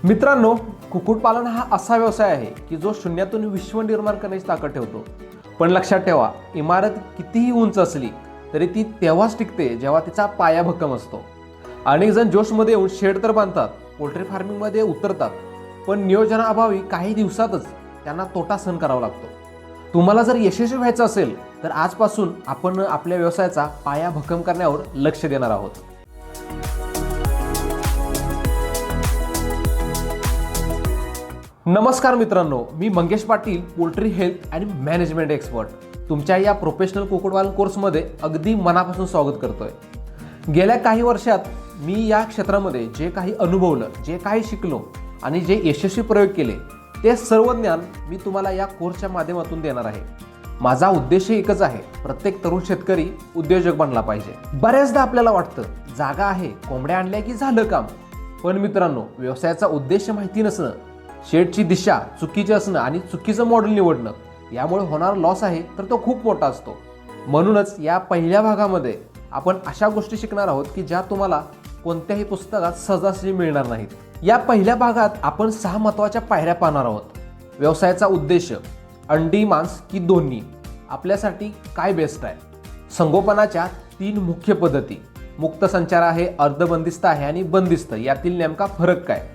मित्रांनो, कुक्कुटपालन हा असा व्यवसाय आहे की जो शून्यातून विश्व निर्माण करण्याची ताकद ठेवतो. पण लक्षात ठेवा, इमारत कितीही उंच असली तरी ती तेव्हाच टिकते जेव्हा तिचा पाया भक्कम असतो. अनेक जण जोशमध्ये येऊन शेड तर बांधतात, पोल्ट्री फार्मिंगमध्ये उतरतात, पण नियोजनाअभावी काही दिवसातच त्यांना तोटा सहन करावा लागतो. तुम्हाला जर यशस्वी व्हायचं असेल तर आजपासून आपण आपल्या व्यवसायाचा पाया भक्कम करण्यावर लक्ष देणार आहोत. नमस्कार मित्रांनो, मी मंगेश पाटील, पोल्ट्री हेल्थ आणि मॅनेजमेंट एक्सपर्ट. तुमच्या या प्रोफेशनल कुक्कुटपालन कोर्समध्ये अगदी मनापासून स्वागत करतोय. गेल्या काही वर्षात मी या क्षेत्रामध्ये जे काही अनुभवलं, जे काही शिकलो आणि जे यशस्वी प्रयोग केले ते सर्व ज्ञान मी तुम्हाला या कोर्सच्या माध्यमातून देणार आहे. माझा उद्देश एकच आहे, प्रत्येक तरुण शेतकरी उद्योजक बनला पाहिजे. बऱ्याचदा आपल्याला वाटतं जागा आहे, कोंबड्या आणल्या की झालं काम. पण मित्रांनो, व्यवसायाचा उद्देश माहिती नसणं, शेडची दिशा चुकीची असणं आणि चुकीचं मॉडेल निवडणं यामुळे होणारा लॉस आहे तर तो खूप मोठा असतो. म्हणूनच या पहिल्या भागामध्ये आपण अशा गोष्टी शिकणार आहोत की ज्या तुम्हाला कोणत्याही पुस्तकात सहजासहजी मिळणार नाहीत. या पहिल्या भागात आपण 6 महत्त्वाच्या पायऱ्या पाहणार आहोत. व्यवसायाचा उद्देश, अंडी मांस की दोन्ही, आपल्यासाठी काय बेस्ट आहे, संगोपनाच्या 3 मुख्य पद्धती, मुक्त संचार आहे, अर्धबंदिस्त आहे आणि बंदिस्त, यातील नेमका फरक काय,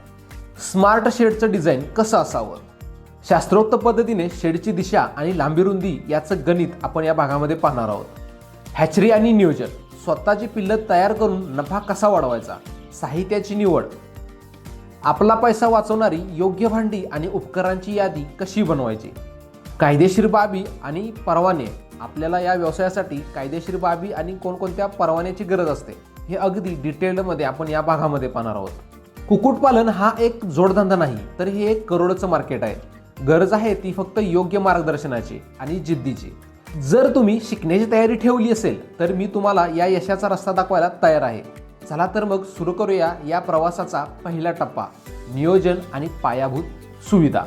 स्मार्ट शेडचं डिझाईन कसं असावं, शास्त्रोक्त पद्धतीने शेडची दिशा आणि लांबी रुंदी याचं गणित आपण या भागामध्ये पाहणार आहोत. हॅचरी आणि नियोजन, स्वतःची पिल्लं तयार करून नफा कसा वाढवायचा, साहित्याची निवड, आपला पैसा वाचवणारी योग्य भांडी आणि उपकरणांची यादी कशी बनवायची, कायदेशीर बाबी आणि परवाने, आपल्याला या व्यवसायासाठी कायदेशीर बाबी आणि कोणकोणत्या परवान्याची गरज असते हे अगदी डिटेलमध्ये आपण या भागामध्ये पाहणार आहोत. कुक्कुटपालन हा एक जोडधंदा नाही तर हे एक करोडचं मार्केट आहे. गरज आहे ती फक्त योग्य मार्गदर्शनाची आणि जिद्दीची. जर तुम्ही शिकण्याची तयारी ठेवली असेल तर मी तुम्हाला या यशाचा रस्ता दाखवायला तयार आहे. चला तर मग सुरू करूया या प्रवासाचा पहिला टप्पा, नियोजन आणि पायाभूत सुविधा.